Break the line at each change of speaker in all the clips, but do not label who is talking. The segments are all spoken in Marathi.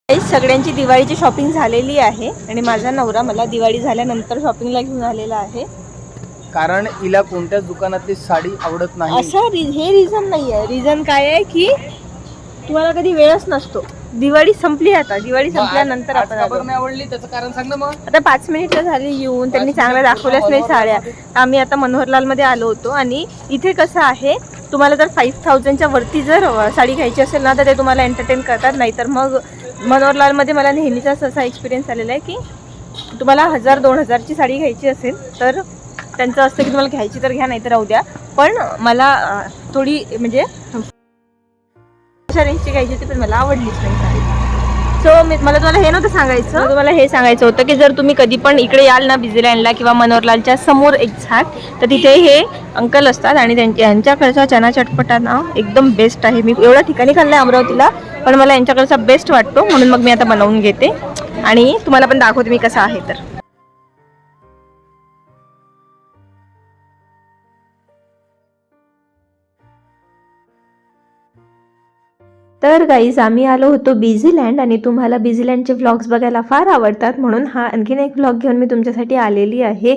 सगळ्यांची दिवाळीची शॉपिंग झालेली आहे आणि माझा नवरा मला दिवाळी झाल्यानंतर शॉपिंगला घेऊन आलेला आहे.
कारण हिला कोणत्याच दुकानातली साडी आवडत नाही.
असं हे रिझन नाही आहे. रिझन काय आहे की तुम्हाला कधी वेळच नसतो. दिवाळी संपली, आता दिवाळी संपल्यानंतर आपण
नाही आवडली त्याचं कारण सांग ना. मग
आता 5 मिनिटं झाली येऊन, त्यांनी चांगल्या दाखवल्याच नाही साड्या. आम्ही आता मनोहरलाल मध्ये आलो होतो आणि इथे कसं आहे, तुम्हाला जर 5000च्या वरती जर साडी घ्यायची असेल ना तर ते तुम्हाला एंटरटेन करतात. नाही तर मग मनोहरलालमध्ये मला नेहमीचाच असा एक्सपिरियन्स आलेला आहे की तुम्हाला 1000-2000ची साडी घ्यायची असेल तर त्यांचं असतं की तुम्हाला घ्यायची तर घ्या, नाही तर राहू द्या. पण मला थोडी म्हणजे रेंजची घ्यायची होती पण मला आवडलीच नाही साडी. सो मला तुम्हाला हे नव्हतं सांगायचं, तुम्हाला हे सांगायचं होतं की जर तुम्ही कधी पण इकडे याल ना बिझीलँडला किंवा मनोहरलालच्या समोर एक्झॅक्ट, तर तिथे हे अंकल असतात आणि यांच्याकडचा चना चटपटा ना एकदम बेस्ट आहे. मी एवढ्या ठिकाणी खाल्लं आहे अमरावतीला, पण मला यांच्याकडचा बेस्ट वाटतो म्हणून मग मी आता बनवून घेते आणि तुम्हाला पण दाखवते मी कसा आहे. तर गाईज आम्ही आलो होतो बिझीलँड आणि तुम्हाला बिझीलँडचे व्लॉग्स बघायला फार आवडतात म्हणून हा आणखीन एक व्लॉग घेऊन मी तुमच्यासाठी आलेली आहे.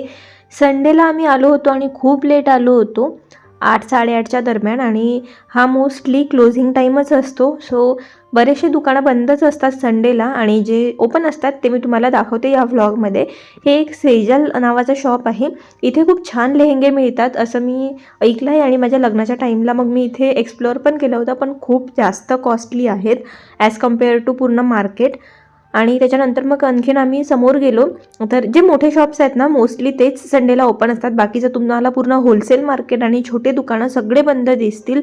संडेला आम्ही आलो होतो आणि खूप लेट आलो होतो, 8-8:30च्या दरम्यान, आणि हा मोस्टली क्लोजिंग टाईमच असतो. सो बरेचसे दुकानं बंदच असतात संडेला आणि जे ओपन असतात ते मी तुम्हाला दाखवते या व्लॉगमध्ये. हे एक सेजल नावाचं शॉप आहे. इथे खूप छान लेहेंगे मिळतात असं मी ऐकलं आहे आणि माझ्या लग्नाच्या टाईमला मग मी इथे एक्सप्लोअर पण केलं होतं, पण खूप जास्त कॉस्टली आहेत ॲज कम्पेअर टू पूर्ण मार्केट. आणि त्याच्यानंतर मग आणखीन आम्ही समोर गेलो तर जे मोठे शॉप्स आहेत ना मोस्टली तेच संडेला ओपन असतात. बाकीचं तुम्हाला पूर्ण होलसेल मार्केट आणि छोटे दुकानं सगळे बंद दिसतील.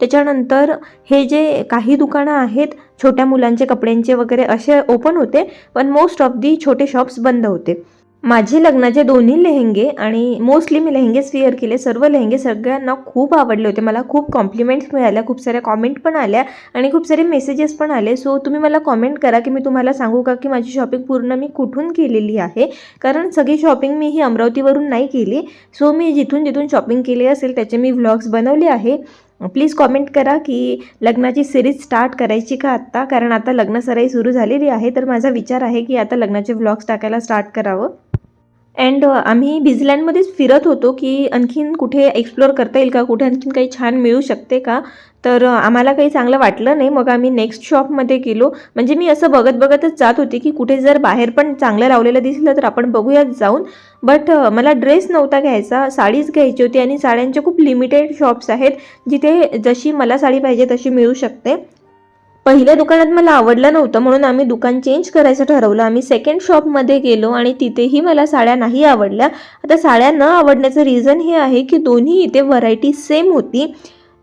त्याच्यानंतर हे जे काही दुकानं आहेत छोट्या मुलांचे कपड्यांचे वगैरे असे ओपन होते, पण मोस्ट ऑफ दी छोटे शॉप्स बंद होते. माझे लग्नाचे दोन्ही लेहेंगे आणि मोस्टली मी लेहेंगेच वेअर केले, सर्व लेहेंगे सगळ्यांना खूप आवडले होते. मला खूप कॉम्प्लिमेंट्स मिळाल्या, खूप साऱ्या कॉमेंट पण आल्या आणि खूप सारे मेसेजेस पण आले. सो तुम्ही मला कॉमेंट करा की मी तुम्हाला सांगू का की माझी शॉपिंग पूर्ण मी कुठून केलेली आहे, कारण सगळी शॉपिंग मी ही अमरावतीवरून नाही केली. सो मी जिथून जिथून शॉपिंग केली असेल त्याचे मी व्लॉग्स बनवले आहे. प्लीज कॉमेंट करा की लग्नाची सिरीज स्टार्ट करायची का आत्ता, कारण आता लग्नसराई सुरू झालेली आहे. तर माझा विचार आहे की आता लग्नाचे व्लॉग्स टाकायला स्टार्ट करावं. अँड आम्ही बिझीलँडमध्येच फिरत होतो की आणखीन कुठे एक्सप्लोअर करता येईल का, कुठे आणखीन काही छान मिळू शकते का, तर आम्हाला काही चांगलं वाटलं नाही. मग आम्ही नेक्स्ट शॉपमध्ये गेलो. म्हणजे मी असं बघतच जात होते की कुठे जर बाहेर पण चांगलं लावलेलं दिसलं तर आपण बघूयात जाऊन. बट मला ड्रेस नव्हता घ्यायचा, साडीच घ्यायची होती आणि साड्यांचे खूप लिमिटेड शॉप्स आहेत जिथे जशी मला साडी पाहिजे तशी मिळू शकते. पहिल्या दुकानात मला आवडलं नव्हतं म्हणून आम्ही दुकान चेंज करायचं ठरवलं. आम्ही सेकंड शॉपमध्ये गेलो आणि तिथेही मला साड्या नाही आवडल्या. आता साड्या न आवडण्याचं रिझन हे आहे की दोन्ही इथे व्हरायटी सेम होती.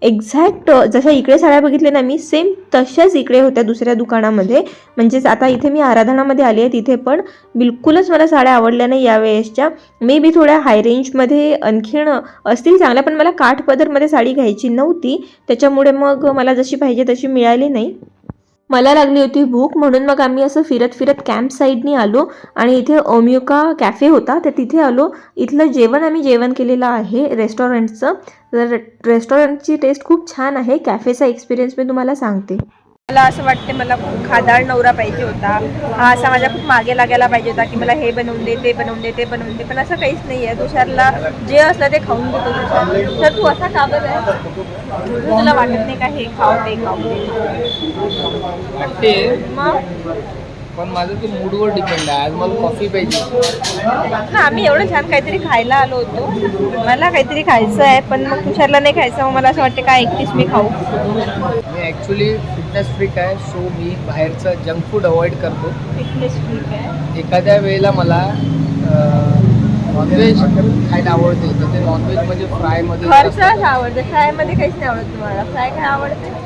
एक्झॅक्ट जशा इकडे साड्या बघितल्या ना मी, सेम तशाच इकडे होत्या दुसऱ्या दुकानामध्ये. म्हणजेच आता इथे मी आराधनामध्ये आली आहे, तिथे पण बिलकुलच मला साड्या आवडल्या नाही यावेळेसच्या. मे बी थोड्या हाय रेंजमध्ये आणखीन असतील चांगल्या, पण मला काठपदरमध्ये साडी घ्यायची नव्हती, त्याच्यामुळे मग मला जशी पाहिजे तशी मिळाली नाही. मला लागली होती भूक म्हणून मग आम्ही असं फिरत कॅम्प साईडनी आलो आणि इथे ओम्युका कॅफे होता तर तिथे आलो. इथलं आम्ही जेवण केलेलं आहे रेस्टॉरंटचं. तर रेस्टॉरंटची टेस्ट खूप छान आहे. कॅफेचा एक्सपिरियन्स मी तुम्हाला सांगते. मला असं वाटते मला खूप खादाड नवरा पाहिजे होता. हा असा माझ्या खूप मागे लागायला पाहिजे होता की मला हे बनवून दे, ते बनवून दे, ते बनवून दे, पण असं काहीच नाही आहे. तुषारला जे असलं ते खाऊन देतो तुषार. तर तू असा का बरं आहे, तुला वाटत नाही का हे खाऊ ते मग?
पण माझं ते मूडवर डिपेंड आहे. आज मला कॉफी पाहिजे
ना. आम्ही एवढं छान काहीतरी खायला आलो होतो, मला काहीतरी खायचं आहे पण मग तुषारला नाही खायचं. मग मला असं वाटतं का एकटीच मी खाऊ.
मी ॲक्च्युली फिटनेस फ्रीक आहे, सो मी बाहेरचं जंक फूड अवॉइड करतो.
फिटनेस फ्रीक आहे.
एखाद्या वेळेला मला नॉनव्हेज खायला आवडते, तर ते नॉनव्हेज म्हणजे फ्रायमध्ये
खरंच आवडतं. फ्रायमध्ये काहीच नाही आवडत तुम्हाला. फ्राय काय आवडते?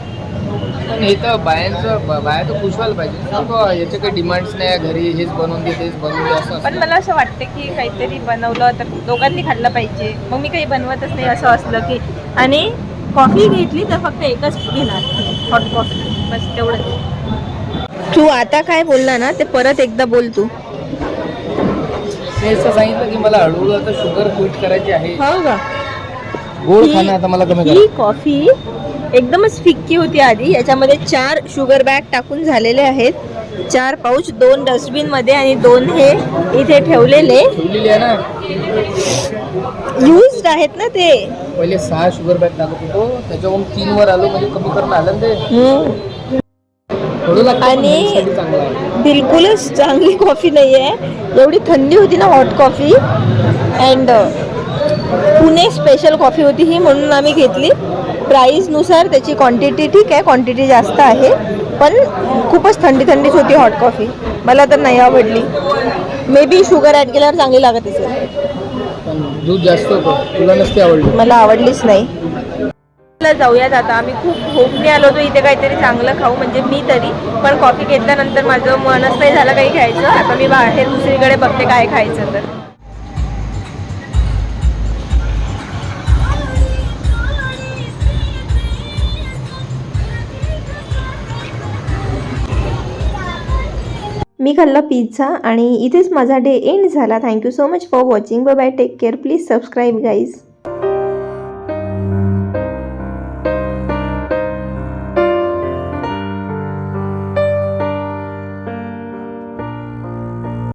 पण हे तर बाहेर खुश व्हायला पाहिजे. याचे काही डिमांड्स नाही, घरी हेच बनवून दे तेच बनवून दे असं.
पण मला असं वाटतं की काहीतरी बनवलं तर दोघांनी खाल्लं पाहिजे. मग मी काही बनवतच नाही असं असलं की. आणि कॉफी घेतली तर फक्त एकच घेणार, हॉट कॉफी, बस तेवढंच. तू आता काय बोलला ना ते परत एकदा बोल. तू
मी असं सांगितलं की मला हळूहळू आता शुगर क्विट करायची आहे.
हो का?
गोड खाणं आता मला कमी
ही कॉफी एकदमच फिक्की होती आधी. याच्यामध्ये 4 शुगर बॅग टाकून झालेले आहेत 4 पाऊच, 2 डस्टबिन मध्ये आणि 2 हे इथे ठेवलेले
ठेवलेली आहे ना.
युज्ड आहेत ना ते.
पहिले 6 शुगर बॅग टाकत होतो, त्याच्यावरून 3 वर आलो, म्हणजे कमी करणं आलं ना ते. थोडं लागतं पण
आणि
हेल्थसाठी चांगलं आहे.
बिलकुलच चांगली कॉफी नाही आहे. एवढी थंडी होती ना hot coffee. And Pune special coffee होती ही, म्हणून आम्ही घेतली. प्राईसनुसार त्याची क्वांटिटी ठीक आहे, क्वांटिटी जास्त आहे, पण खूपच थंडी थंडीच होती हॉट कॉफी. मला तर नाही आवडली. मे बी शुगर ॲड केल्यावर चांगली लागत असेल.
पण दूध जास्त होतं, तुला नसते आवडली.
मला आवडलीच नाही. जाऊयात आता. आम्ही खूप भूकने आलो होतो इथे काहीतरी चांगलं खाऊ, म्हणजे मी तरी. पण कॉफी घेतल्यानंतर माझं मनच नाही झालं काही खायचं. आता मी बाहेर दुसरीकडे बघते काय खायचं तर. मी खाल्ला पिझ्झा आणि इथेच माझा डे एंड झाला. Thank you so much for watching. Bye bye, take care. Please subscribe guys.